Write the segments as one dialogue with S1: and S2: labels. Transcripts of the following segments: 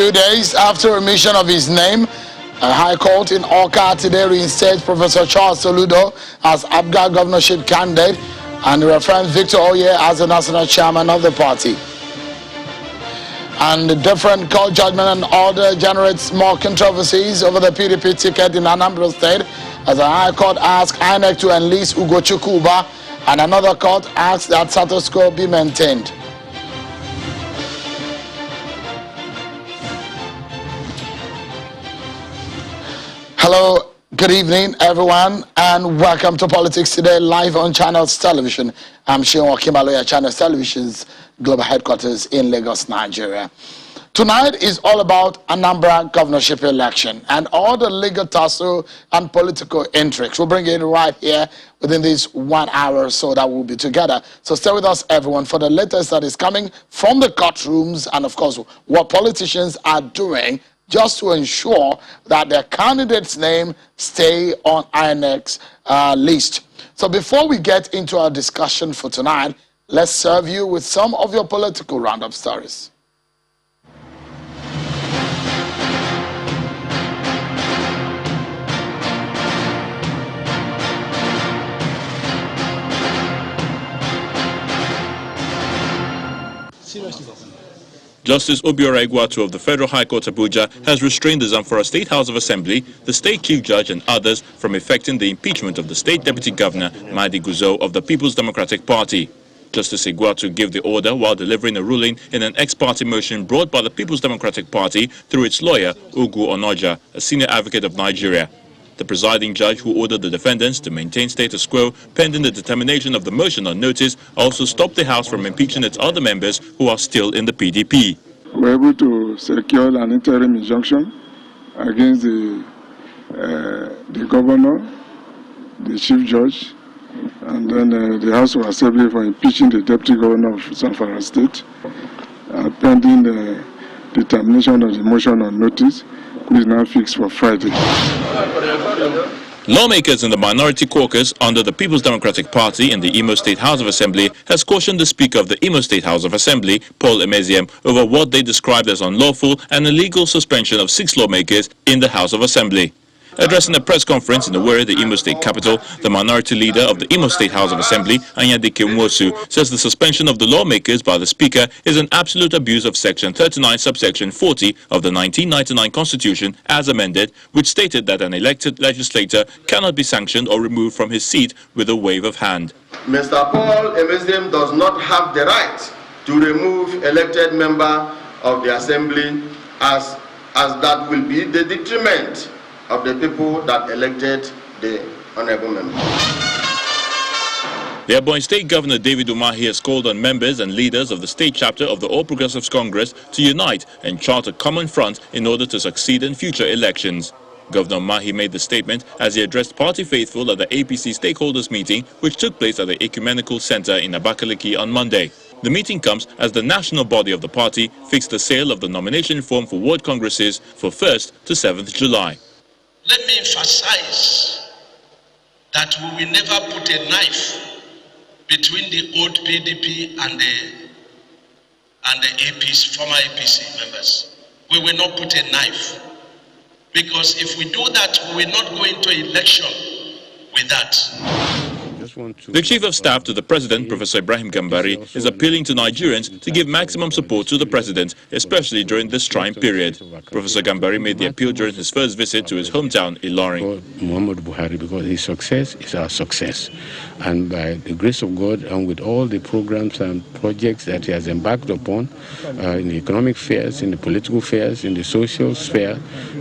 S1: 2 days after remission of his name, a High Court in Awka today reinstates Professor Charles Soludo as APGA governorship candidate and referenced Victor Oye as the national chairman of the party. And the different court judgment and order generates more controversies over the PDP ticket in Anambra State, as the High Court asked INEC to enlist Ugochukwu Uba, and another court asked that status quo be maintained. Hello, good evening, everyone, and welcome to Politics Today, live on Channels Television. I'm Sheon Kimaloya, Channels Television's global headquarters in Lagos, Nigeria. Tonight is all about Anambra governorship election and all the legal tussle and political intrigues. We'll bring it right here within this 1 hour or so that we'll be together. So stay with us, everyone, for the latest that is coming from the courtrooms and, of course, what politicians are doing just to ensure that their candidate's name stay on INEC's list. So before we get into our discussion for tonight, let's serve you with some of your political roundup stories.
S2: Justice Obiora Igwatu of the Federal High Court Abuja has restrained the Zamfara State House of Assembly, the State Chief Judge and others from effecting the impeachment of the State Deputy Governor Mahdi Guzo of the People's Democratic Party. Justice Igwatu gave the order while delivering a ruling in an ex-party motion brought by the People's Democratic Party through its lawyer, Ugu Onoja, a senior advocate of Nigeria. The presiding judge, who ordered the defendants to maintain status quo pending the determination of the motion on notice, also stopped the House from impeaching its other members who are still in the PDP.
S3: We were able to secure an interim injunction against the governor, the chief judge, and then the House of Assembly for impeaching the deputy governor of Zamfara State, pending the determination of the motion on notice, which is now fixed for Friday.
S2: Lawmakers in the minority caucus under the People's Democratic Party in the Imo State House of Assembly has cautioned the Speaker of the Imo State House of Assembly, Paul Emeziem, over what they described as unlawful and illegal suspension of 6 lawmakers in the House of Assembly. Addressing a press conference in Owerri, the Imo State capital, the minority leader of the Imo State House of Assembly, Anyadike Nwosu, says the suspension of the lawmakers by the Speaker is an absolute abuse of Section 39, subsection 40 of the 1999 Constitution as amended, which stated that an elected legislator cannot be sanctioned or removed from his seat with a wave of hand.
S4: Mr. Paul Emeziem does not have the right to remove elected member of the Assembly as that will be the detriment of the people that elected the honorable member.
S2: The Ebonyi State Governor David Umahi has called on members and leaders of the state chapter of the All Progressives Congress to unite and chart a common front in order to succeed in future elections. Governor Umahi made the statement as he addressed party faithful at the APC stakeholders meeting, which took place at the Ecumenical Center in Abakaliki on Monday. The meeting comes as the national body of the party fixed the sale of the nomination form for ward congresses for 1st to 7th July.
S5: Let me emphasize that we will never put a knife between the old PDP and the APC, former APC members. We will not put a knife, because if we do that, we will not go into election with that.
S2: The Chief of Staff to the President, Professor Ibrahim Gambari, is appealing to Nigerians to give maximum support to the President, especially during this trying period. Professor Gambari made the appeal during his first visit to his hometown, Ilorin.
S6: Muhammad Buhari, because his success is our success. And by the grace of God, and with all the programs and projects that he has embarked upon, in the economic spheres, in the political spheres, in the social sphere,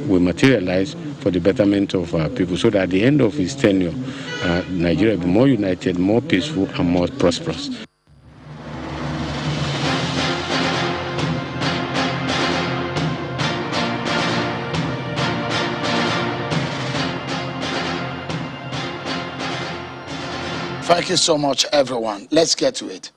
S6: will materialize for the betterment of our people, so that at the end of his tenure, Nigeria will be more united, more peaceful, and more prosperous.
S1: Thank you so much, everyone. Let's get to it.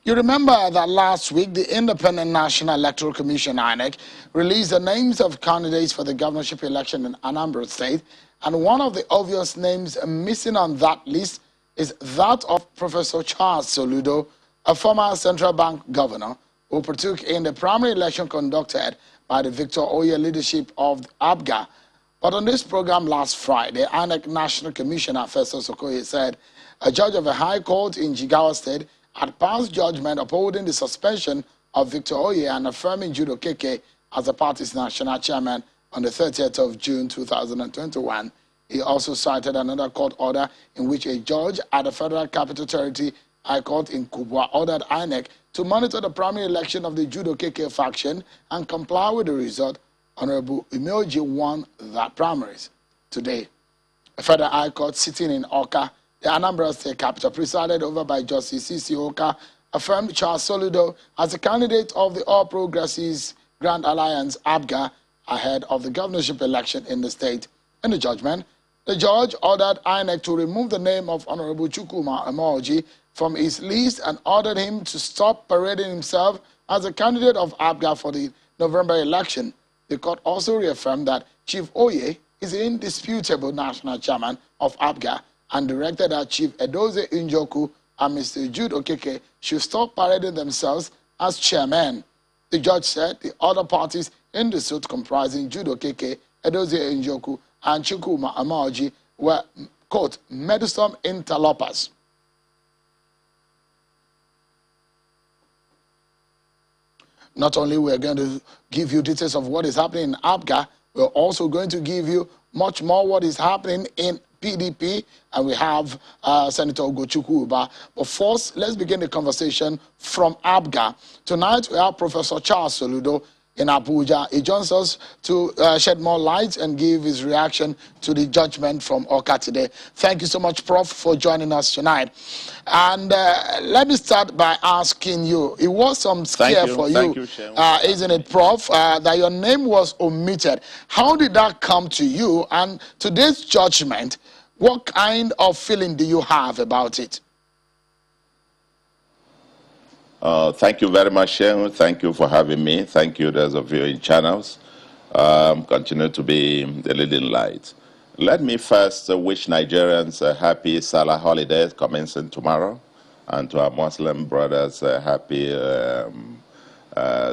S1: You remember that last week, the Independent National Electoral Commission, INEC, released the names of candidates for the governorship election in Anambra State, and one of the obvious names missing on that list is that of Professor Charles Soludo, a former central bank governor who partook in the primary election conducted by the Victor Oye leadership of the APGA. But on this program last Friday, INEC National Commissioner Festus Okoye said a judge of a high court in Jigawa State had passed judgment upholding the suspension of Victor Oye and affirming Jude Okeke as the party's national chairman on the 30th of June 2021. He also cited another court order in which a judge at the Federal Capital Territory High Court in Kubwa ordered INEC to monitor the primary election of the Jude Okeke faction and comply with the result. Honorable Umeoji won that primaries. Today, a Federal High Court sitting in Awka, the Anambra State capital, presided over by Justice C.C. Oka, affirmed Charles Soludo as the candidate of the All Progressives Grand Alliance APGA ahead of the governorship election in the state. In the judgment, the judge ordered INEC to remove the name of Honorable Ugochukwu Uba from his list and ordered him to stop parading himself as a candidate of APGA for the November election. The court also reaffirmed that Chief Oye is the indisputable national chairman of APGA and directed that Chief Edozie Njoku and Mr. Jude Okeke should stop parading themselves as chairmen. The judge said the other parties in the suit comprising Jude Okeke, Edozie Njoku, and Chukwu Amaoji were, quote, meddlesome interlopers. Not only we're going to give you details of what is happening in APGA, we're also going to give you much more what is happening in PDP, and we have Senator Ugochukwu Uba. But first, let's begin the conversation from APGA. Tonight, we have Professor Charles Soludo in Abuja. He joins us to shed more light and give his reaction to the judgment from Awka today. Thank you so much, Prof, for joining us tonight. And let me start by asking you, it was some scare for you, isn't it, Prof, that your name was omitted. How did that come to you? And today's judgment, what kind of feeling do you have about it?
S7: Thank you very much, Shehu. Thank you for having me. Thank you, those of you in channels. Continue to be the leading light. Let me first wish Nigerians a happy Salah holiday commencing tomorrow, and to our Muslim brothers a happy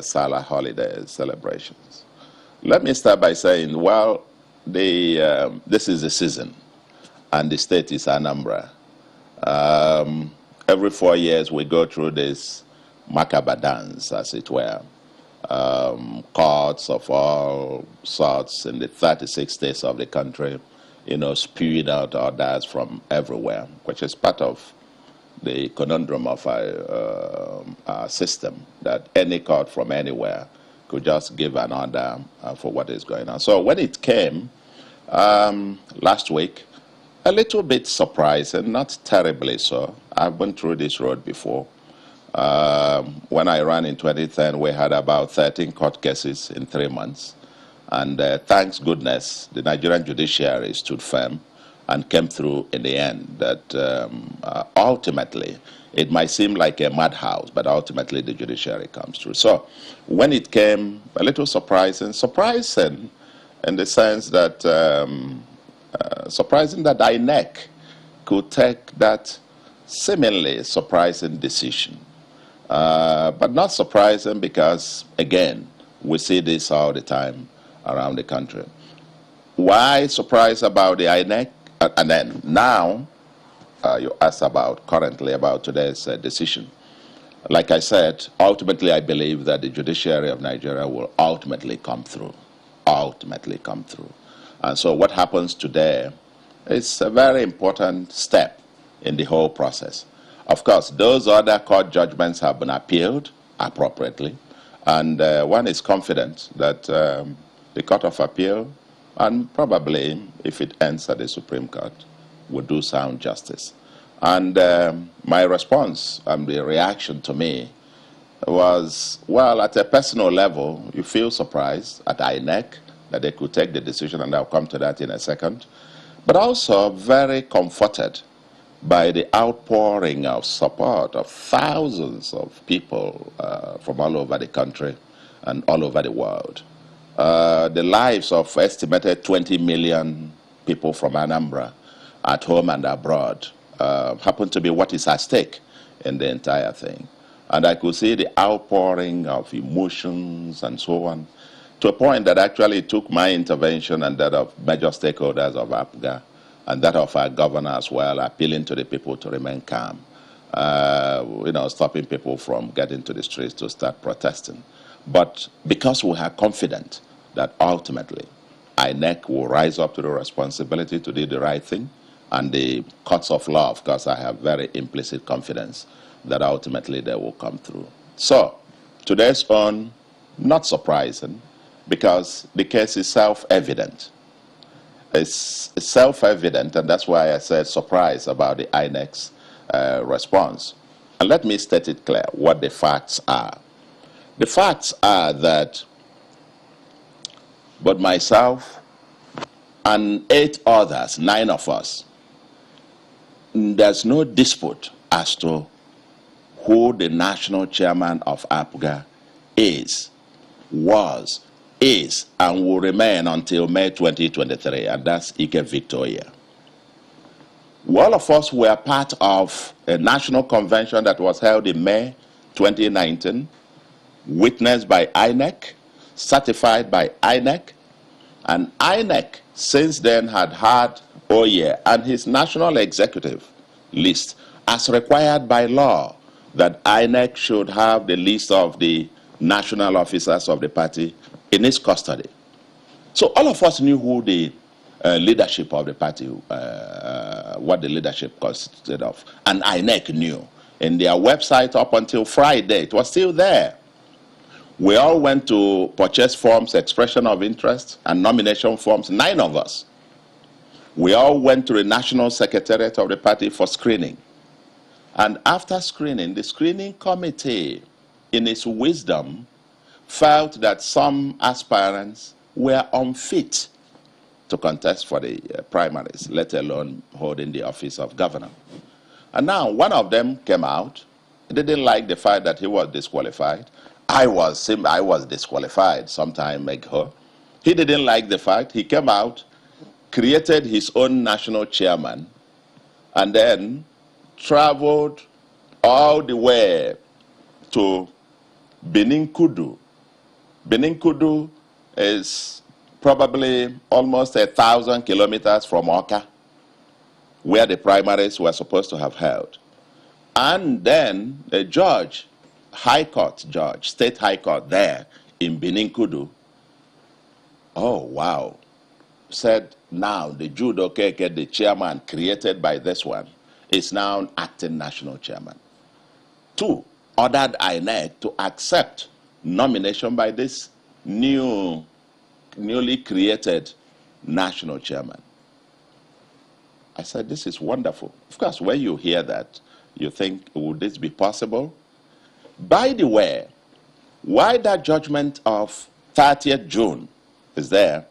S7: Salah holiday celebrations. Let me start by saying, well, this is the season, and the state is Anambra. Every 4 years we go through this macabre dance, as it were. Courts of all sorts in the 36 states of the country, spewing out orders from everywhere, which is part of the conundrum of our system, that any court from anywhere could just give an order for what is going on. So when it came last week, a little bit surprising, not terribly so. I've been through this road before. When I ran in 2010, we had about 13 court cases in 3 months. And thanks goodness, the Nigerian judiciary stood firm and came through in the end that ultimately, it might seem like a madhouse, but ultimately the judiciary comes through. So when it came, a little surprising in the sense that surprising that INEC could take that seemingly surprising decision. But not surprising because, again, we see this all the time around the country. Why surprised about the INEC? And then now, you asked currently about today's decision. Like I said, ultimately I believe that the judiciary of Nigeria will ultimately come through. And so what happens today is a very important step in the whole process. Of course, those other court judgments have been appealed appropriately, and one is confident that the Court of Appeal, and probably if it ends at the Supreme Court, will do sound justice. And my response and the reaction to me was, well, at a personal level, you feel surprised at INEC that they could take the decision, and I'll come to that in a second, but also very comforted by the outpouring of support of thousands of people from all over the country and all over the world. The lives of estimated 20 million people from Anambra at home and abroad happen to be what is at stake in the entire thing. And I could see the outpouring of emotions and so on. to a point that actually took my intervention and that of major stakeholders of APGA and that of our governor as well, appealing to the people to remain calm, stopping people from getting to the streets to start protesting. But because we are confident that ultimately INEC will rise up to the responsibility to do the right thing, and the courts of law, of course, I have very implicit confidence that ultimately they will come through. So, today's on, not surprising, because the case is self-evident. It's self-evident, and that's why I said surprise about the INEC's response. And let me state it clear what the facts are. The facts are that both myself and 8 others, 9 of us, there's no dispute as to who the national chairman of APGA is, was, is, and will remain until May 2023, and that's Ike Victoria. All of us were part of a national convention that was held in May 2019, witnessed by INEC, certified by INEC, and INEC since then had Oye and his national executive list as required by law that INEC should have the list of the national officers of the party in its custody. So all of us knew who the leadership of the party, what the leadership consisted of, and INEC knew. In their website up until Friday, it was still there. We all went to purchase forms, expression of interest, and nomination forms, 9 of us. We all went to the National Secretariat of the party for screening. And after screening, the screening committee, in its wisdom, felt that some aspirants were unfit to contest for the primaries, let alone holding the office of governor. And now one of them came out. He didn't like the fact that he was disqualified. I was disqualified some time ago. He didn't like the fact. He came out, created his own national chairman, and then traveled all the way to Benin Kudu. Benin Kudu is probably almost 1,000 kilometers from Oka, where the primaries were supposed to have held. And then a judge, High Court judge, State High Court there in Benin Kudu, oh wow, said now the Jude Okeke, the chairman created by this one, is now acting national chairman. 2, ordered INEC to accept nomination by this newly created national chairman. I said, this is wonderful. Of course, when you hear that, you think, would this be possible? By the way, why that judgment of 30th June is there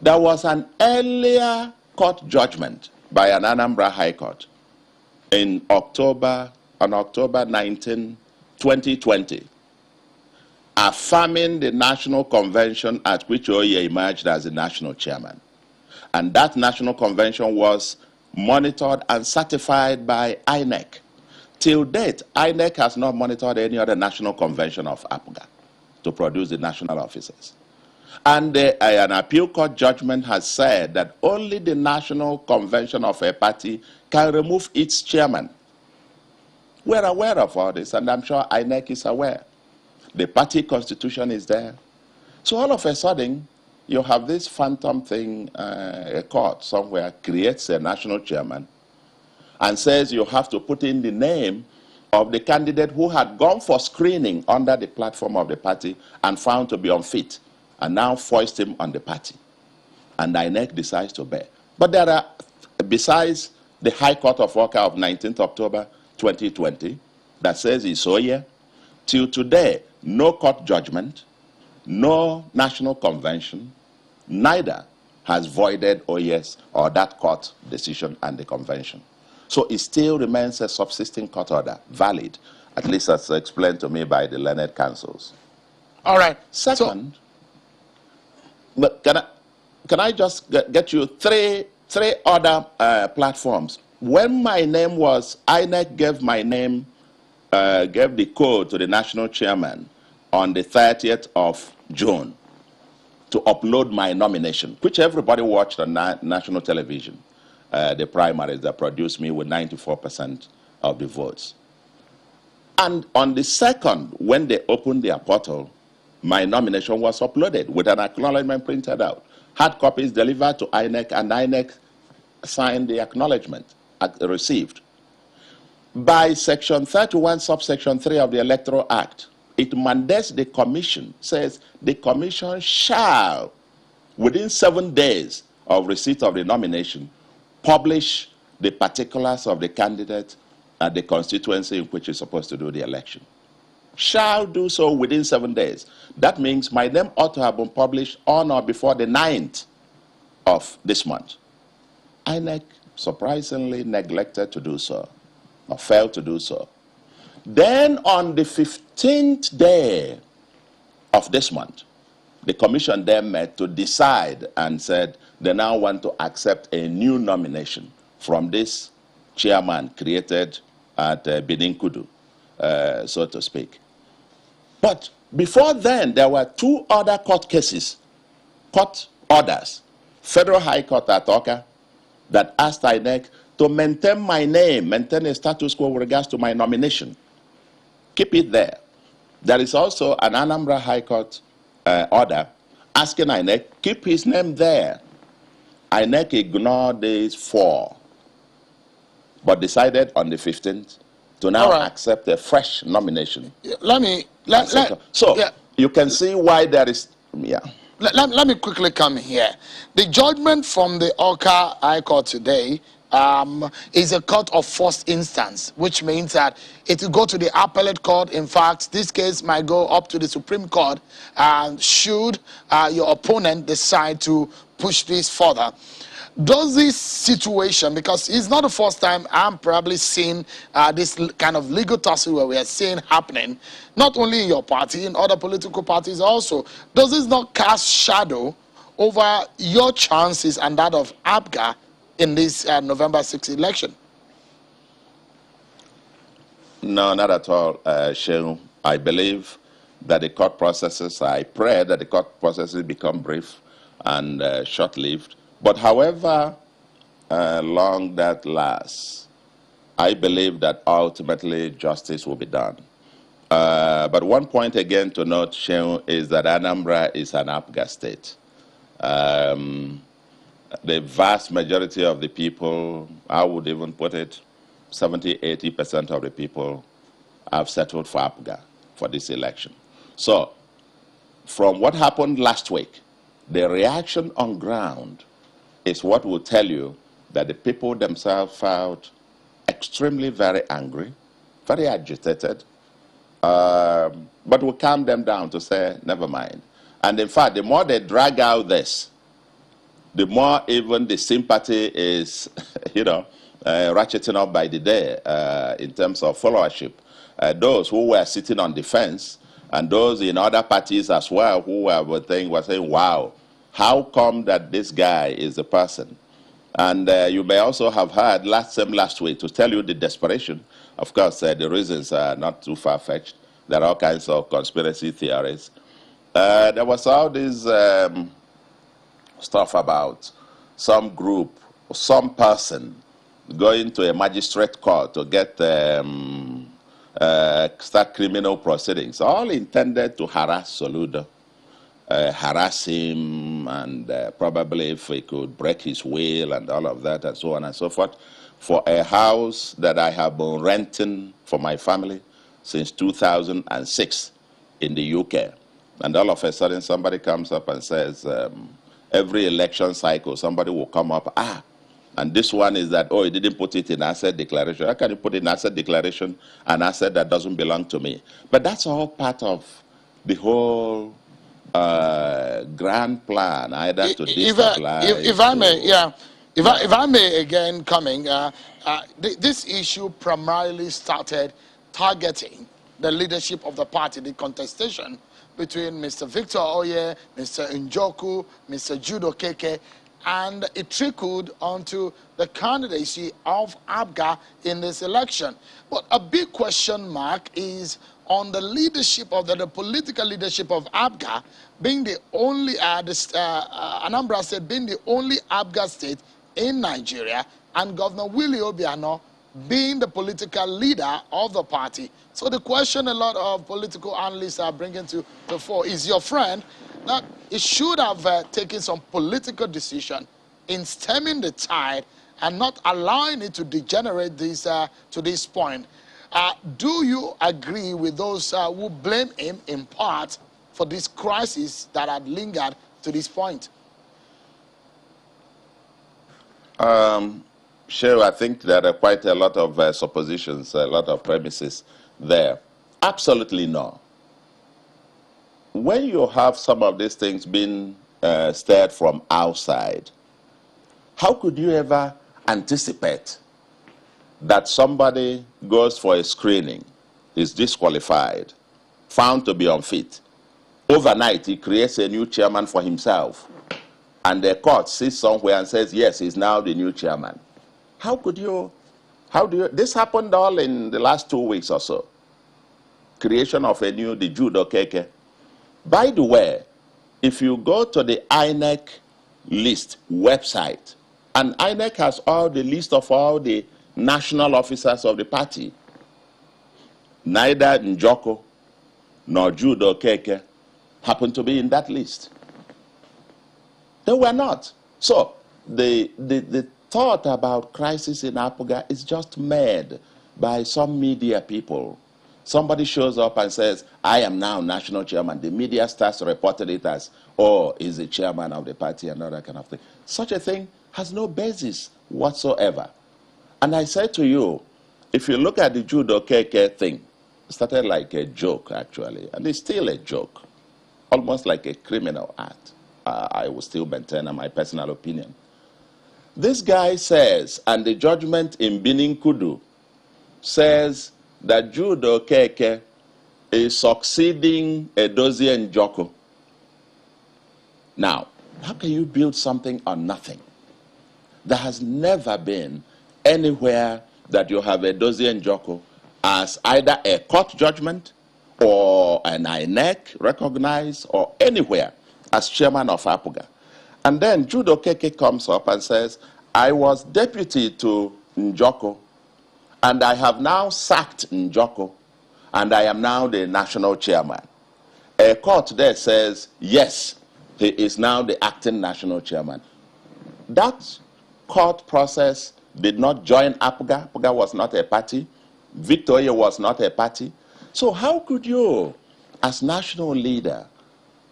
S7: was an earlier court judgment by an Anambra High Court on October 19, 2020, affirming the national convention at which Oye emerged as the national chairman. And that national convention was monitored and certified by INEC. Till date, INEC has not monitored any other national convention of APGA to produce the national officers. And an appeal court judgment has said that only the national convention of a party can remove its chairman. We're aware of all this, and I'm sure INEC is aware. The party constitution is there. So all of a sudden, you have this phantom thing, a court somewhere creates a national chairman and says you have to put in the name of the candidate who had gone for screening under the platform of the party and found to be unfit, and now foist him on the party. And INEC decides to bear. But there are, besides the High Court of Oka of 19th October 2020, that says it's Oye, till today, no court judgment, no national convention, neither has voided Oye's or that court decision and the convention. So it still remains a subsisting court order, valid, at least as explained to me by the learned counsels.
S1: All right.
S7: Second, but can I just get you three other platforms? When my name was, INEC gave my name, gave the code to the national chairman on the 30th of June. to upload my nomination, which everybody watched on national television, the primaries that produced me with 94% of the votes. And on the 2nd, when they opened their portal, my nomination was uploaded with an acknowledgement printed out. Hard copies delivered to INEC, and INEC signed the acknowledgement received. By Section 31, subsection 3 of the Electoral Act, it mandates the commission, says the commission shall, within 7 days of receipt of the nomination, publish the particulars of the candidate at the constituency in which is supposed to do the election. Shall do so within 7 days. That means my name ought to have been published on or before the 9th of this month. INEC surprisingly neglected to do so, or failed to do so. Then on the 15th day of this month, the commission then met to decide and said they now want to accept a new nomination from this chairman created at Benin Kudu, so to speak. But before then, there were 2 other court cases, court orders, Federal High Court at Oka, that asked INEC to maintain my name, maintain a status quo with regards to my nomination. Keep it there. There is also an Anambra High Court order asking INEC, keep his name there. INEC ignored these 4, but decided on the 15th to now accept a fresh nomination. You can see why there is,
S1: Let me quickly come here. The judgment from the Oka High Court today is a court of first instance, which means that it will go to the appellate court. In fact, this case might go up to the Supreme Court, should your opponent decide to push this further. Does this situation, because it's not the first time I'm probably seeing this kind of legal tussle where we are seeing happening, not only in your party, in other political parties also, does this not cast shadow over your chances and that of APGA in this November 6th election?
S7: No, not at all, Shehu. I believe that the court processes, I pray that the court processes become brief and short-lived. But however long that lasts, I believe that ultimately justice will be done. But one point again to note, Shehu, is that Anambra is an APGA state. The vast majority of the people, I would even put it, 70–80% of the people have settled for APGA for this election. So, from what happened last week, the reaction on ground is what will tell you that the people themselves felt extremely very angry, very agitated, but we calm them down to say, never mind. And in fact, the more they drag out this, the more even the sympathy is, ratcheting up by the day in terms of followership. Those who were sitting on the fence and those in other parties as well who were saying, wow, how come that this guy is the person? And you may also have heard last week to tell you the desperation. Of course, the reasons are not too far-fetched. There are all kinds of conspiracy theories. There was all this stuff about some group, some person going to a magistrate court to get start criminal proceedings, all intended to harass Soludo, harass him, and probably if he could break his will and all of that and so on and so forth, for a house that I have been renting for my family since 2006 in the UK. And all of a sudden somebody comes up and says, every election cycle somebody will come up, and this one is that, oh, he didn't put it in asset declaration. How can you put in asset declaration an asset that doesn't belong to me? But that's all part of the whole grand plan, either to destabilize.
S1: If I may, yeah. If I may again this issue primarily started targeting the leadership of the party, the contestation between Mr. Victor Oye, Mr. Ugochukwu, Mr. Judo Keke, and it trickled onto the candidacy of APGA in this election. But a big question mark is on the leadership of the political leadership of APGA, being the only, Anambra State being the only APGA state in Nigeria, and Governor Willie Obiano being the political leader of the party. So the question a lot of political analysts are bringing to the fore is your friend that it should have taken some political decision in stemming the tide and not allowing it to degenerate this, to this point. Do you agree with those who blame him in part for this crisis that had lingered to this point?
S7: Sure, I think there are quite a lot of suppositions, a lot of premises there. Absolutely no. When you have some of these things being stirred from outside, how could you ever anticipate that somebody goes for a screening, is disqualified, found to be unfit? Overnight, he creates a new chairman for himself, and the court sits somewhere and says, yes, he's now the new chairman. How do you, this happened all in the last 2 weeks or so. Creation of a new, the Judo Keke. By the way, if you go to the INEC list website, and INEC has all the list of all the national officers of the party, neither Njoko nor Judo Keke happen to be in that list. They were not. So the thought about crisis in APGA is just made by some media people. Somebody shows up and says, I am now national chairman. The media starts reporting it as, oh, he's the chairman of the party and all that kind of thing. Such a thing has no basis whatsoever. And I say to you, if you look at the Judo KK thing, it started like a joke, actually, and it's still a joke, almost like a criminal act. I will still maintain my personal opinion. This guy says, and the judgment in Binin Kudu says that Judo Keke is succeeding Edozie Njoko. Now, how can you build something on nothing? There has never been anywhere that you have Edozie Njoko as either a court judgment or an INEC recognized or anywhere as chairman of APGA. And then Judo Keke comes up and says, I was deputy to Njoko, and I have now sacked Njoko, and I am now the national chairman. A court there says, yes, he is now the acting national chairman. That court process did not join APGA. APGA was not a party. Victoria was not a party. So how could you, as national leader,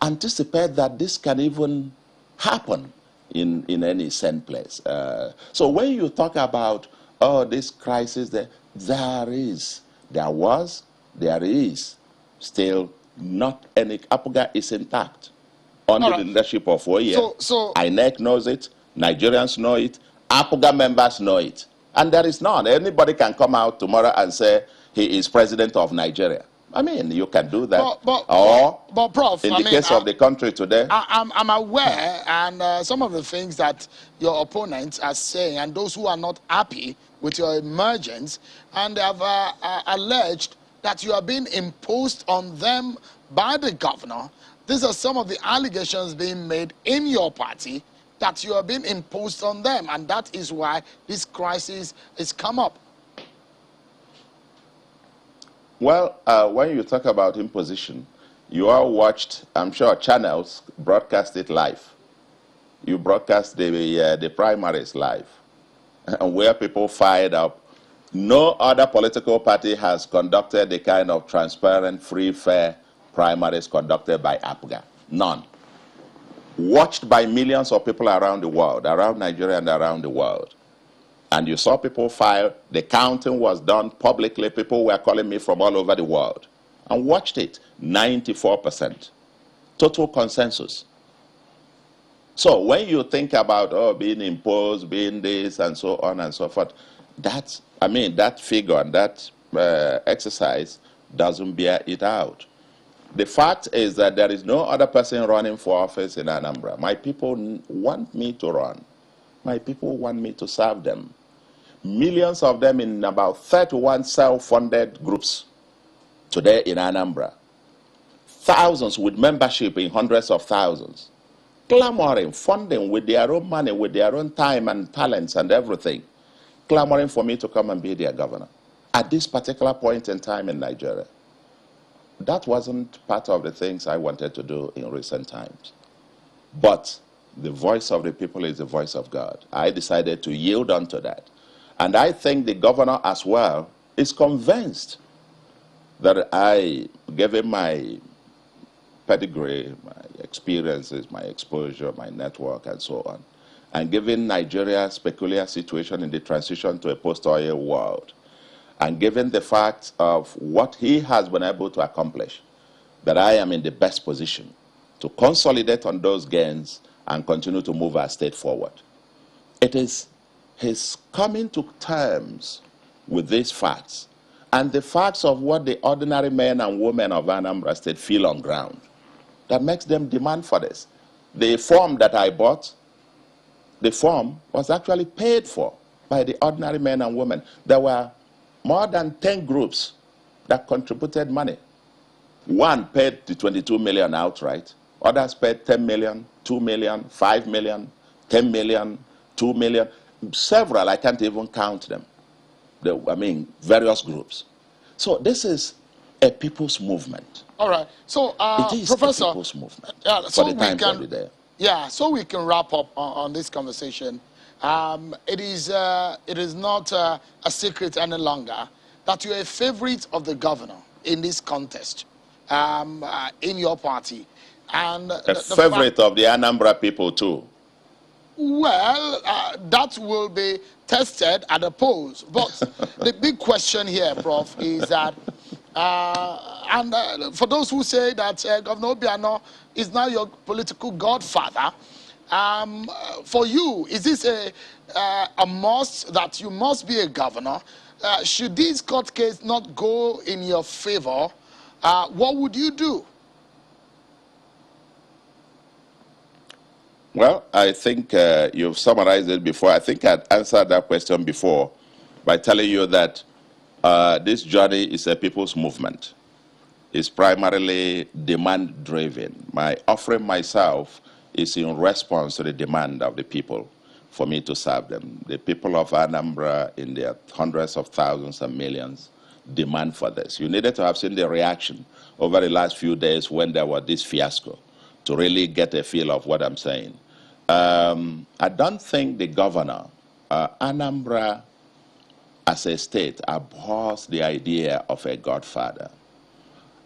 S7: anticipate that this can even happen in any sane place? So when you talk about, oh, this crisis, there is still not any. APGA is intact under the leadership of Oye.
S1: So
S7: INEC knows it, Nigerians know it, APGA members know it, and there is none. Anybody can come out tomorrow and say he is president of Nigeria. I mean, you can do that.
S1: But Prof,
S7: in the case of the country today,
S1: I'm aware, and some of the things that your opponents are saying, and those who are not happy with your emergence, and they have alleged that you are being imposed on them by the governor. These are some of the allegations being made in your party, that you are being imposed on them, and that is why this crisis has come up.
S7: Well, when you talk about imposition, you all watched, I'm sure, channels broadcast it live. You broadcast the primaries live, and where people fired up. No other political party has conducted the kind of transparent, free, fair primaries conducted by APGA. None. Watched by millions of people around the world, around Nigeria and around the world. And you saw people file, the counting was done publicly, people were calling me from all over the world. And watched it, 94%. Total consensus. So when you think about, oh, being imposed, being this, and so on and so forth, that figure and that exercise doesn't bear it out. the fact is that there is no other person running for office in Anambra. My people want me to run. My people want me to serve them. Millions of them in about 31 self-funded groups today in Anambra. Thousands with membership in hundreds of thousands. Clamoring, funding with their own money, with their own time and talents and everything. Clamoring for me to come and be their governor at this particular point in time in Nigeria. That wasn't part of the things I wanted to do in recent times. But the voice of the people is the voice of God. I decided to yield unto that. And I think the governor as well is convinced that I gave him my pedigree, my experiences, my exposure, my network, and so on. And given Nigeria's peculiar situation in the transition to a post-oil world, and given the fact of what he has been able to accomplish, that I am in the best position to consolidate on those gains and continue to move our state forward. It is his coming to terms with these facts and the facts of what the ordinary men and women of Anambra State feel on ground that makes them demand for this. The form that I bought, the form was actually paid for by the ordinary men and women. There were more than 10 groups that contributed money. One paid the 22 million outright. Others paid 10 million, 2 million, 5 million, 10 million, 2 million. Several, I can't even count them. Various groups. So this is a people's movement.
S1: All right. So,
S7: it is
S1: Professor,
S7: a people's movement
S1: so
S7: for the time for the day.
S1: Yeah, so we can wrap up on this conversation. It is not a secret any longer that you're a favorite of the governor in this contest in your party. And
S7: a favorite of the Anambra people too.
S1: Well, that will be tested at the polls. But the big question here, Prof, is that, for those who say that Governor Obiano is now your political godfather, for you, is this a must that you must be a governor? Should this court case not go in your favor, what would you do?
S7: Well, I think you've summarized it before. I think I'd answered that question before by telling you that this journey is a people's movement. It's primarily demand-driven. My offering myself is in response to the demand of the people for me to serve them. The people of Anambra, in their hundreds of thousands and millions, demand for this. You needed to have seen the reaction over the last few days when there was this fiasco to really get a feel of what I'm saying. I don't think the governor, Anambra as a state, abhors the idea of a godfather.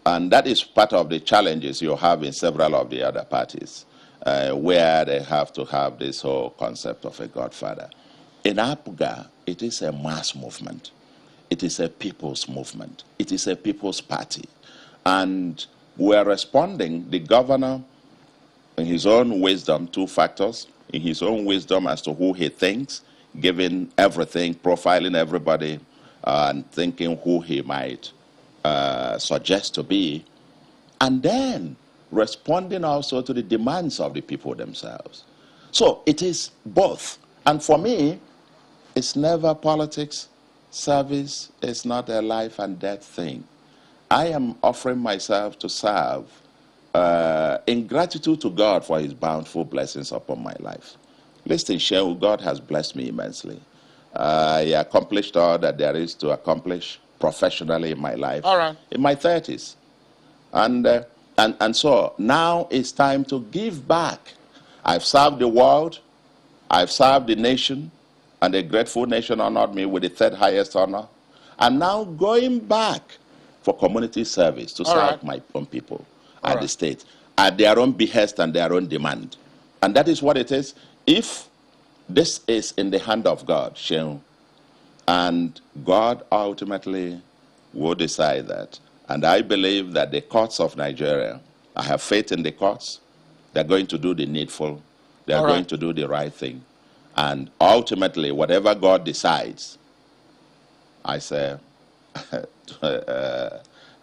S7: And that is part of the challenges you have in several of the other parties, where they have to have this whole concept of a godfather. In APGA, it is a mass movement. It is a people's movement. It is a people's party. And we're responding, the governor, in his own wisdom, two factors, in his own wisdom as to who he thinks, giving everything, profiling everybody, and thinking who he might suggest to be, and then responding also to the demands of the people themselves. So it is both. And for me, it's never politics. Service is not a life and death thing. I am offering myself to serve in gratitude to God for his bountiful blessings upon my life. Listen, Shehu, God has blessed me immensely. I accomplished all that there is to accomplish professionally in my life in my 30s. And so now it's time to give back. I've served the world, I've served the nation, and a grateful nation honored me with the third highest honor. I'm now going back for community service to serve my own people at the state, at their own behest and their own demand. And that is what it is. If this is in the hand of God, Shehu, and God ultimately will decide that. And I believe that the courts of Nigeria, I have faith in the courts, they're going to do the needful, they're going to do the right thing. And ultimately, whatever God decides, I say,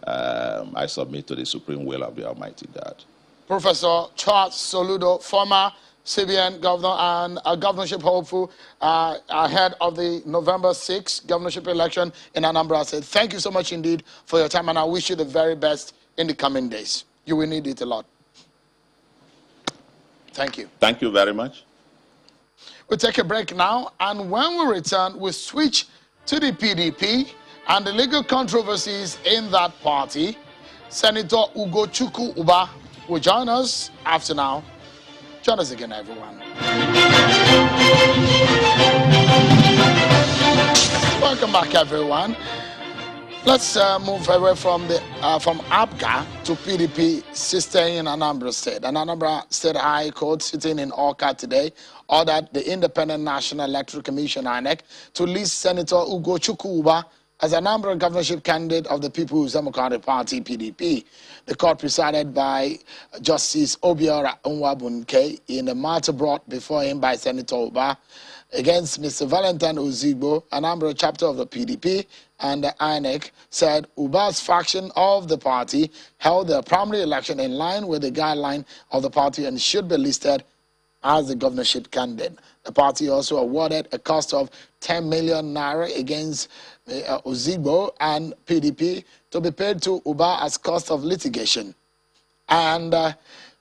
S7: I submit to the supreme will of the Almighty God.
S1: Professor Charles Soludo, former CBN governor and a governorship hopeful ahead of the November 6th governorship election in Anambra State. Thank you so much indeed for your time, and I wish you the very best in the coming days. You will need it a lot. Thank you.
S7: Thank you very much.
S1: We'll take a break now, and when we return, we'll switch to the PDP and the legal controversies in that party. Senator Ugochukwu Uba will join us after now. Join us again, everyone. Welcome back, everyone. Let's move away from APGA to PDP sister in Anambra State. An Anambra State High Court sitting in Awka today ordered the Independent National Electoral Commission, INEC, to list Senator Ugochukwu Uba as an Anambra governorship candidate of the People's Democratic Party, PDP. The court presided by Justice Obiora Nwabunke in a matter brought before him by Senator Uba against Mr. Valentine Ozigbo, an Anambra chapter of the PDP, and the INEC said Uba's faction of the party held their primary election in line with the guideline of the party and should be listed as the governorship candidate. The party also awarded a cost of 10 million naira against Ozigbo and PDP to be paid to Uba as cost of litigation. And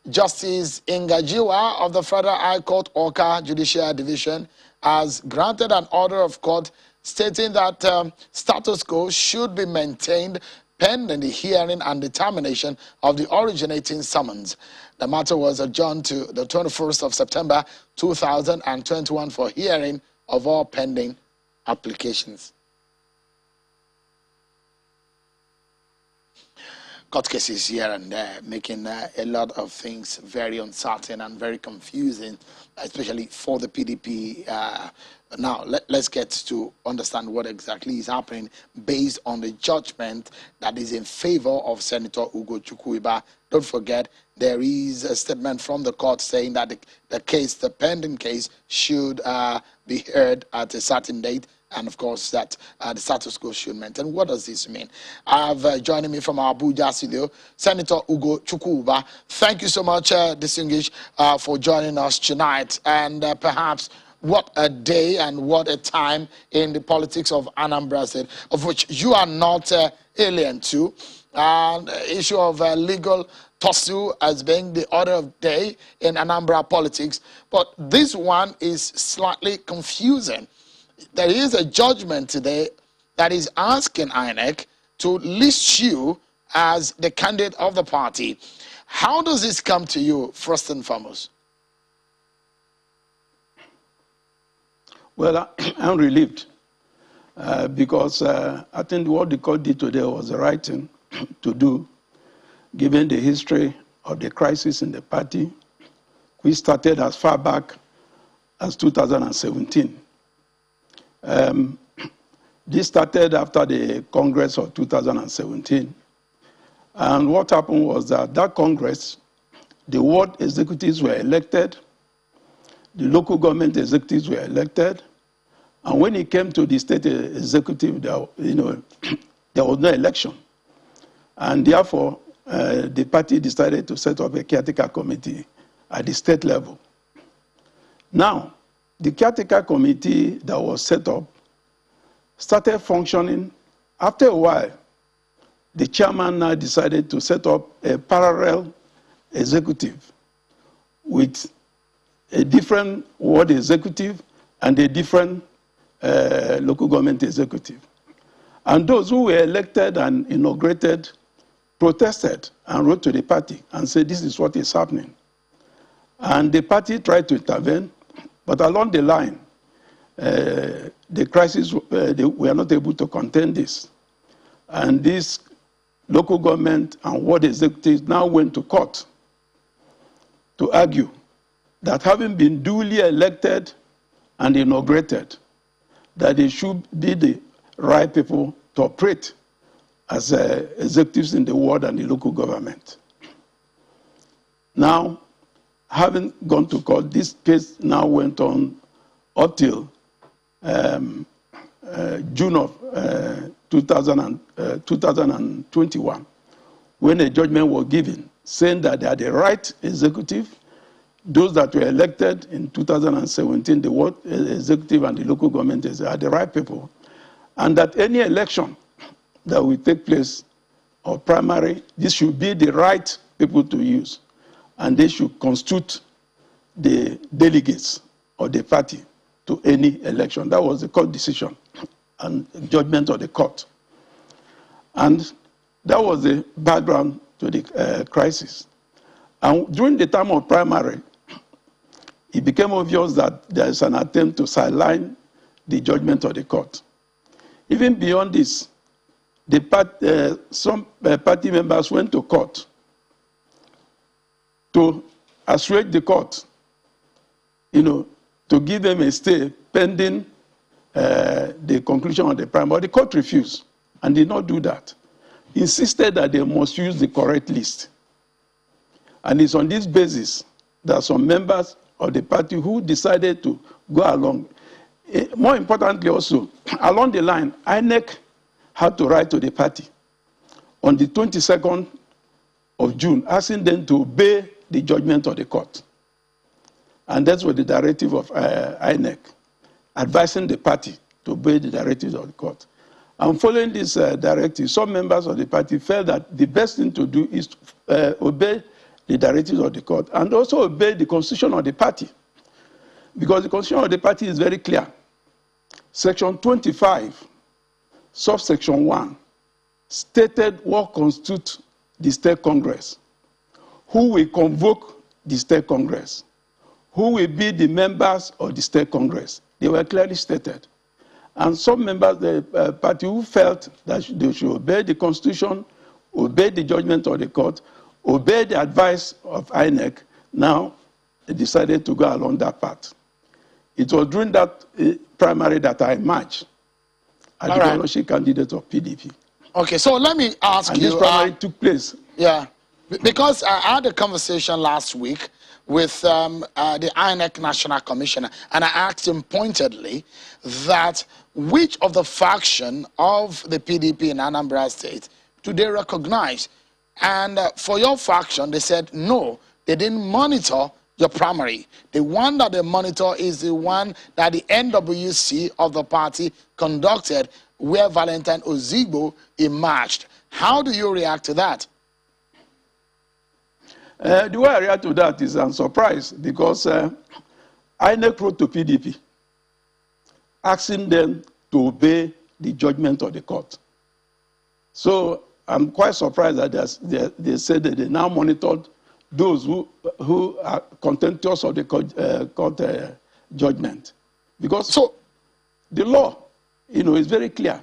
S1: Justice Ngajiwa of the Federal High Court, Awka Judicial Division, has granted an order of court stating that status quo should be maintained pending the hearing and determination of the originating summons. The matter was adjourned to the 21st of September 2021 for hearing of all pending applications. Court cases here and there, making a lot of things very uncertain and very confusing, especially for the PDP. Now, let's get to understand what exactly is happening based on the judgment that is in favor of Senator Ugochukwu Uba. Don't forget, there is a statement from the court saying that the pending case should be heard at a certain date, and of course that the status quo should maintain. What does this mean? I have joining me from our Abuja studio, Senator Ugochukwu Uba. Thank you so much, distinguished, for joining us tonight. And perhaps what a day and what a time in the politics of Anambra State, of which you are not alien to. And issue of legal tussle as being the order of day in Anambra politics. But this one is slightly confusing. There is a judgment today that is asking INEC to list you as the candidate of the party. How does this come to you, first and foremost?
S8: Well, I'm relieved because I think what the court did today was the right thing to do, given the history of the crisis in the party, which started as far back as 2017. This started after the Congress of 2017. And what happened was that Congress, the ward executives were elected, the local government executives were elected, and when it came to the state executive, there was no election. And therefore, the party decided to set up a caretaker committee at the state level. Now, the caretaker committee that was set up started functioning. After a while, the chairman now decided to set up a parallel executive with a different ward executive and a different local government executive. And those who were elected and inaugurated protested and wrote to the party and said, this is what is happening. And the party tried to intervene, but along the line, the crisis, they were not able to contain this. And this local government and ward executives now went to court to argue that having been duly elected and inaugurated, that they should be the right people to operate as executives in the ward and the local government. Now, having gone to court, this case now went on up till June of 2021, when a judgment was given saying that they are the right executive, those that were elected in 2017, the ward executive and the local government are the right people, and that any election that will take place or primary, this should be the right people to use, and they should constitute the delegates of the party to any election. That was the court decision and judgment of the court. And that was the background to the crisis. And during the time of primary, it became obvious that there is an attempt to sideline the judgment of the court. Even beyond this, some party members went to court to assuage the court, to give them a stay pending the conclusion of the primary. But the court refused and did not do that. Insisted that they must use the correct list. And it's on this basis that some members of the party who decided to go along. More importantly also, along the line, INEC had to write to the party on the 22nd of June, asking them to obey the judgment of the court. And that's what the directive of INEC, advising the party to obey the directives of the court. And following this directive, some members of the party felt that the best thing to do is to obey the directives of the court and also obey the constitution of the party. Because the constitution of the party is very clear. Section 25, subsection 1, stated what constitutes the state congress, who will convoke the state congress, who will be the members of the state congress. They were clearly stated. And some members of the party who felt that they should obey the constitution, obey the judgment of the court, obey the advice of INEC, now they decided to go along that path. It was during that primary that I emerged as the governorship candidate of PDP.
S1: Okay, so let me ask you.
S8: And this primary took place.
S1: Yeah, because I had a conversation last week with the INEC National Commissioner, and I asked him pointedly that which of the faction of the PDP in Anambra State do they recognize? And for your faction, they said no, they didn't monitor your primary. The one that they monitor is the one that the NWC of the party conducted, where Valentine Ozigbo emerged. How do you react to that?
S8: The way I react to that is I'm surprised because INEC wrote to PDP asking them to obey the judgment of the court. So I'm quite surprised that they said that they now monitored those who are contemptuous of the court judgment. Because so the law, is very clear.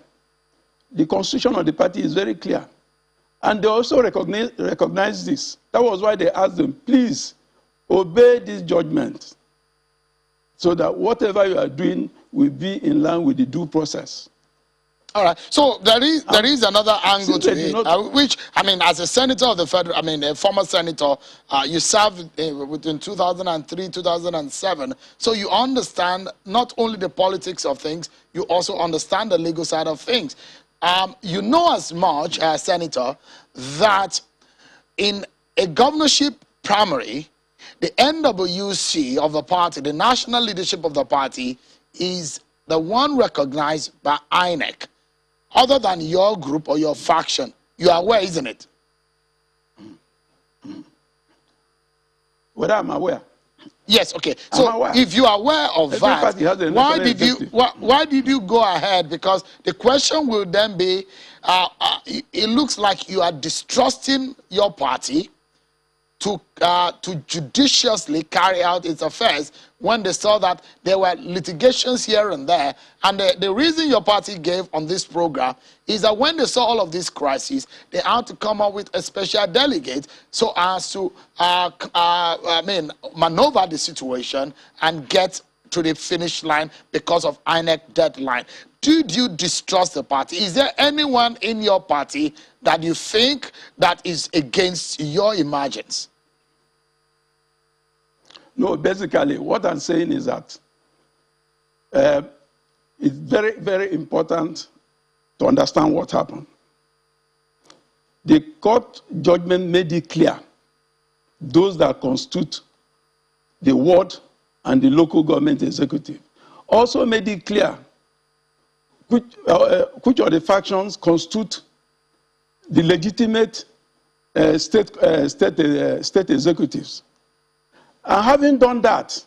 S8: The constitution of the party is very clear. And they also recognize this. That was why they asked them, please obey this judgment so that whatever you are doing will be in line with the due process.
S1: All right. So there is another angle to it, which, I mean, as a senator of the federal, a former senator, you served between 2003, 2007. So you understand not only the politics of things, you also understand the legal side of things. You know as much as senator that in a governorship primary, the NWC of the party, the national leadership of the party, is the one recognized by INEC, other than your group or your faction. You are aware, isn't it?
S8: Well, I'm aware.
S1: Yes, okay. So if you are aware of that, why did you go ahead? Because the question will then be, it looks like you are distrusting your party to judiciously carry out its affairs when they saw that there were litigations here and there. And the reason your party gave on this program is that when they saw all of these crises, they had to come up with a special delegate so as to maneuver the situation and get to the finish line because of INEC deadline. Did you distrust the party? Is there anyone in your party that you think that is against your emergence?
S8: No, basically, what I'm saying is that it's very, very important to understand what happened. The court judgment made it clear those that constitute the ward and the local government executive. Also made it clear which of the factions constitute the legitimate state executives. And having done that,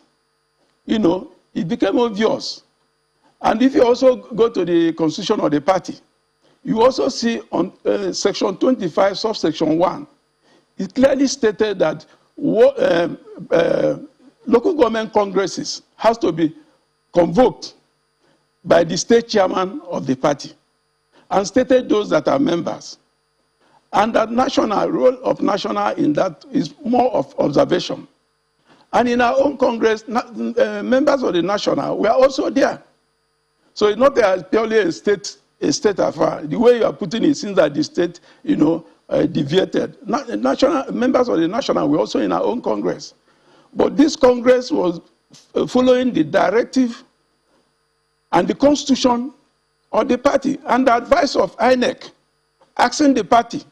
S8: it became obvious. And if you also go to the constitution of the party, you also see on section 25, subsection 1, it clearly stated that local government congresses has to be convoked by the state chairman of the party and stated those that are members. And that role of national in that is more of observation. And in our own Congress, members of the national were also there. So it's not purely a state affair. The way you are putting it seems that the state, deviated. Members of the national were also in our own Congress. But this Congress was following the directive and the constitution of the party and the advice of INEC, asking the party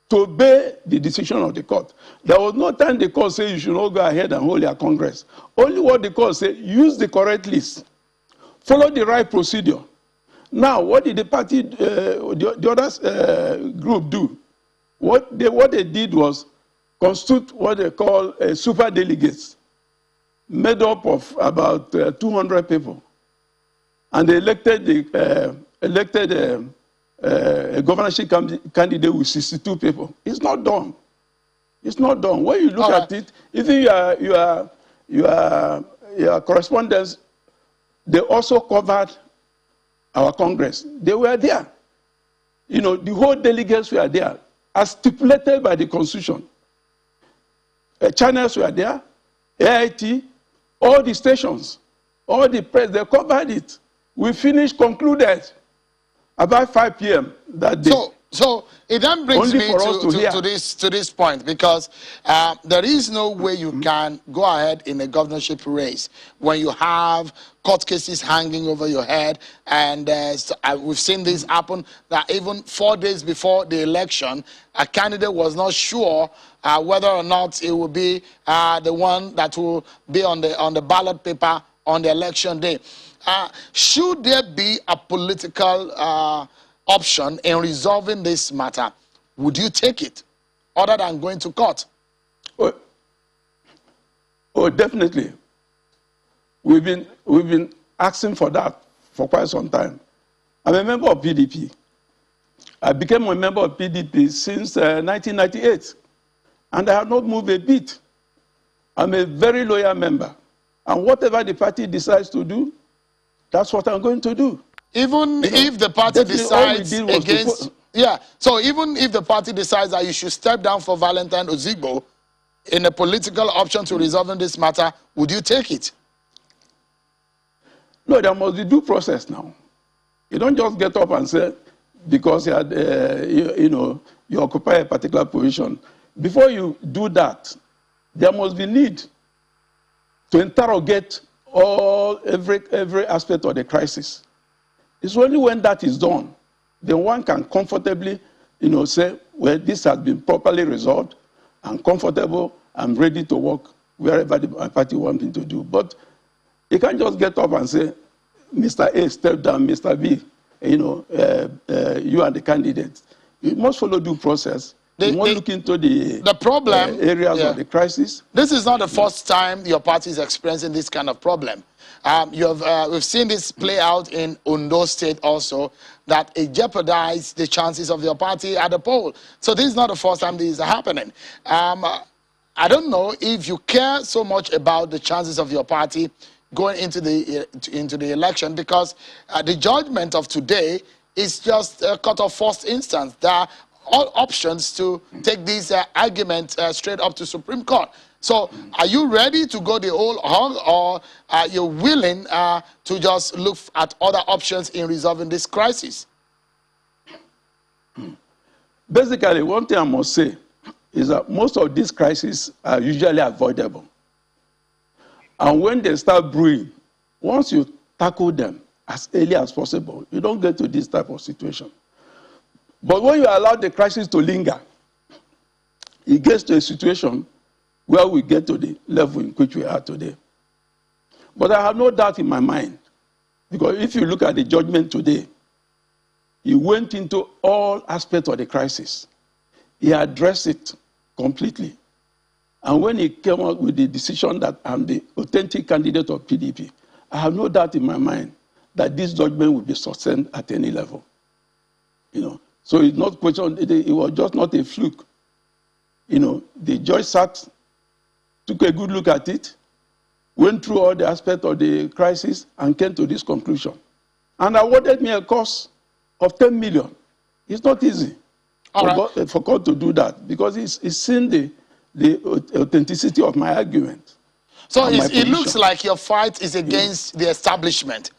S8: to obey the decision of the court. There was no time the court said you should not go ahead and hold your Congress. Only what the court said, use the correct list, follow the right procedure. Now, what did the party, the other group do? What they did was constitute what they call super delegates, made up of about 200 people. And they elected a governorship candidate with 62 people. It's not done. It's not done. When you look at it, even your correspondents, they also covered our Congress. They were there. The whole delegates were there, as stipulated by the Constitution. Channels were there, AIT, all the stations, all the press, they covered it. We finished, concluded about 5 p.m. that day.
S1: So it then brings me to this point, because there is no way you can go ahead in a governorship race when you have court cases hanging over your head. And we've seen this happen, that even 4 days before the election, a candidate was not sure whether or not it will be the one that will be on the ballot paper on the election day. Should there be a political option in resolving this matter? Would you take it, other than going to court?
S8: Oh, definitely. We've been asking for that for quite some time. I'm a member of PDP. I became a member of PDP since 1998, and I have not moved a bit. I'm a very loyal member, and whatever the party decides to do, that's what I'm going to do.
S1: Even if the party decides against... Yeah, so even if the party decides that you should step down for Valentine Ozigbo in a political option to resolving this matter, would you take it?
S8: No, there must be due process now. You don't just get up and say, because you had, you occupy a particular position. Before you do that, there must be need to interrogate every aspect of the crisis. It's only when that is done, then one can comfortably, say, well, this has been properly resolved. I'm comfortable. I'm ready to work wherever the party wants me to do. But you can't just get up and say, Mr. A, step down, Mr. B, you are the candidate. You must follow due process. You must look into the problem areas of the crisis.
S1: This is not the first time your party is experiencing this kind of problem. We've seen this play out in Ondo State also, that it jeopardized the chances of your party at the poll. So this is not the first time this is happening. I don't know if you care so much about the chances of your party going into the election, because the judgment of today is just a cut of first instance. There are all options to take this argument straight up to Supreme Court. So are you ready to go the whole hog, or are you willing to just look at other options in resolving this crisis?
S8: Basically, one thing I must say is that most of these crises are usually avoidable. And when they start brewing, once you tackle them as early as possible, you don't get to this type of situation. But when you allow the crisis to linger, it gets to a situation where we get to the level in which we are today. But I have no doubt in my mind, because if you look at the judgment today, he went into all aspects of the crisis. He addressed it completely. And when he came out with the decision that I'm the authentic candidate of PDP, I have no doubt in my mind that this judgment will be sustained at any level. So it's not question, it was just not a fluke. The judge sat, took a good look at it, went through all the aspects of the crisis, and came to this conclusion. And awarded me a cost of 10 million. It's not easy for God to do that, because he's seen the authenticity of my argument.
S1: So it looks like your fight is against the establishment.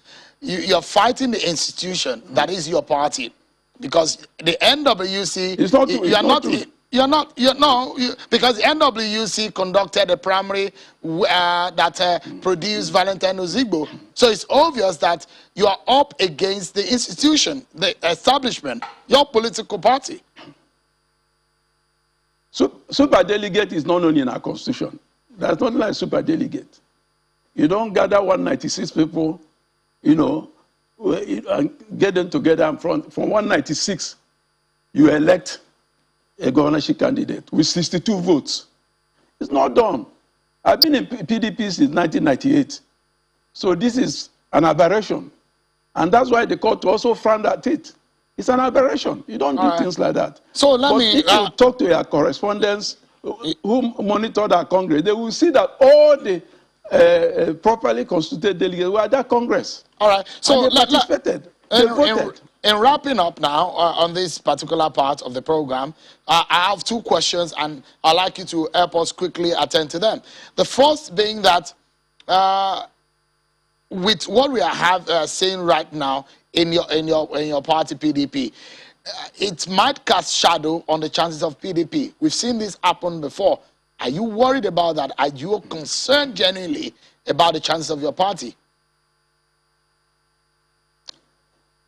S1: You're fighting the institution that is your party, because the NWC, because the NWC conducted a primary that produced Valentine Ozigbo. So it's obvious that you are up against the institution, the establishment, your political party.
S8: Super delegate is not known in our constitution. There's nothing like super delegate. You don't gather 196 people, and get them together, and from 196, you elect a governorship candidate with 62 votes. It's not done. I've been in PDP since 1998. So this is an aberration. And that's why the court also frowned at it. It's an aberration. You don't do things like that.
S1: So
S8: if you talk to your correspondents who monitored our Congress, they will see that all the properly constituted delegates were at that Congress.
S1: All right. So
S8: and they participated. They voted.
S1: In wrapping up now on this particular part of the program, I have two questions, and I'd like you to help us quickly attend to them. The first being that with what we are seeing right now in your party PDP, it might cast shadow on the chances of PDP. We've seen this happen before. Are you worried about that? Are you concerned genuinely about the chances of your party?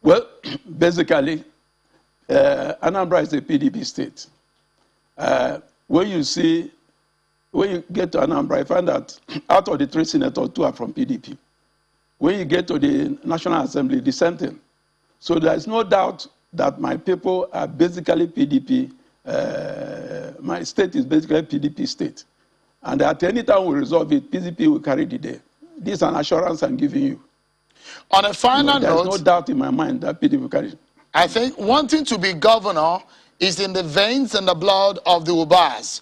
S8: Well, basically, Anambra is a PDP state. When you get to Anambra, you find that out of the 3 senators, 2 are from PDP. When you get to the National Assembly, the same thing. So there is no doubt that my people are basically PDP. My state is basically a PDP state. And at any time we resolve it, PDP will carry the day. This is an assurance I'm giving you.
S1: On a final note,
S8: there's no doubt in my mind that PDP will carry it.
S1: I think wanting to be governor is in the veins and the blood of the Ubas.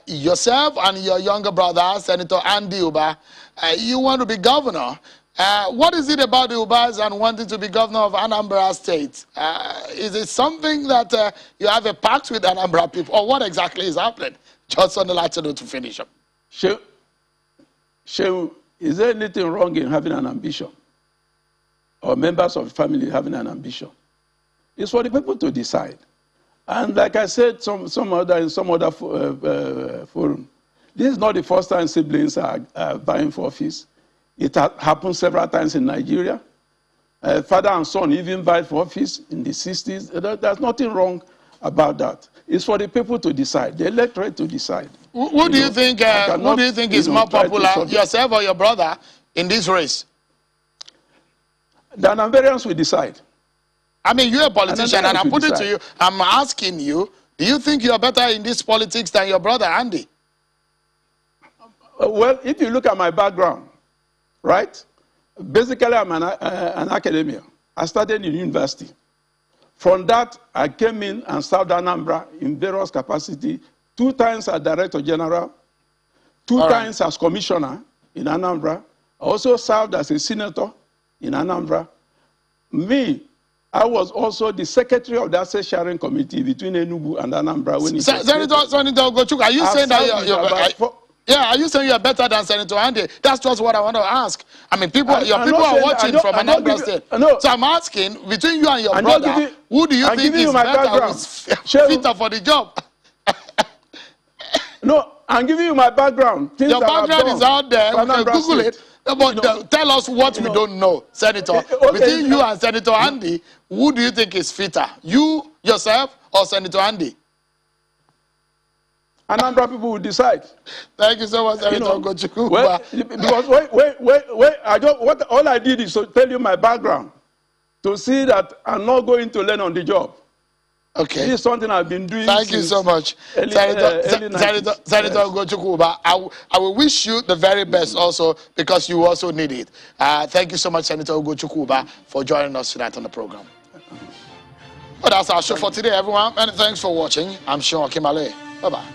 S1: Yourself and your younger brother, Senator Andy Uba, you want to be governor. What is it about the Ubas and wanting to be governor of Anambra State? Is it something that you have a pact with Anambra people, or what exactly is happening? Just on the latter note to finish up.
S8: Shehu, is there anything wrong in having an ambition? Or members of the family having an ambition? It's for the people to decide. And like I said in some other forum, this is not the first time siblings are vying for office. It happened several times in Nigeria. Father and son even vied for office in the 60s. There's nothing wrong about that. It's for the people to decide, the electorate to decide.
S1: Who do you think is more popular, yourself or your brother, in this race?
S8: The Anambarians will decide.
S1: I mean, you're a politician, and I put it to you, I'm asking you, do you think you're better in this politics than your brother, Andy?
S8: Well, if you look at my background, right? Basically, I'm an academician. I started in university. From that, I came in and served Anambra in various capacities, 2 times as Director General, 2 times as Commissioner in Anambra. I also served as a Senator in Anambra. I was also the Secretary of the Asset Sharing Committee between Enugu and Anambra.
S1: Senator Ugochukwu, are you saying that are you saying you're better than Senator Andy? That's just what I want to ask. I mean, people are watching from Anambra State. So I'm asking, between you and your brother, who do you think is better, fitter for the job?
S8: No, I'm giving you my background.
S1: Your background is out there. We can Google it. But tell us what we don't know, Senator. Between you and Senator Andy, who do you think is fitter? You, Yourself or Senator Andy?
S8: Anambra people will decide.
S1: Thank you so much, Senator Ugochukwu Uba.
S8: Because all I did is to tell you my background, to see that I'm not going to learn on the job.
S1: Okay.
S8: This is something I've been doing.
S1: Thank you so much, Senator Ugochukwu Uba. I will wish you the very best also, because you also need it. Thank you so much, Senator Ugochukwu Uba, for joining us tonight on the program. Well, that's our show for today, everyone. Many thanks for watching. I'm Sean Kimale. Bye-bye.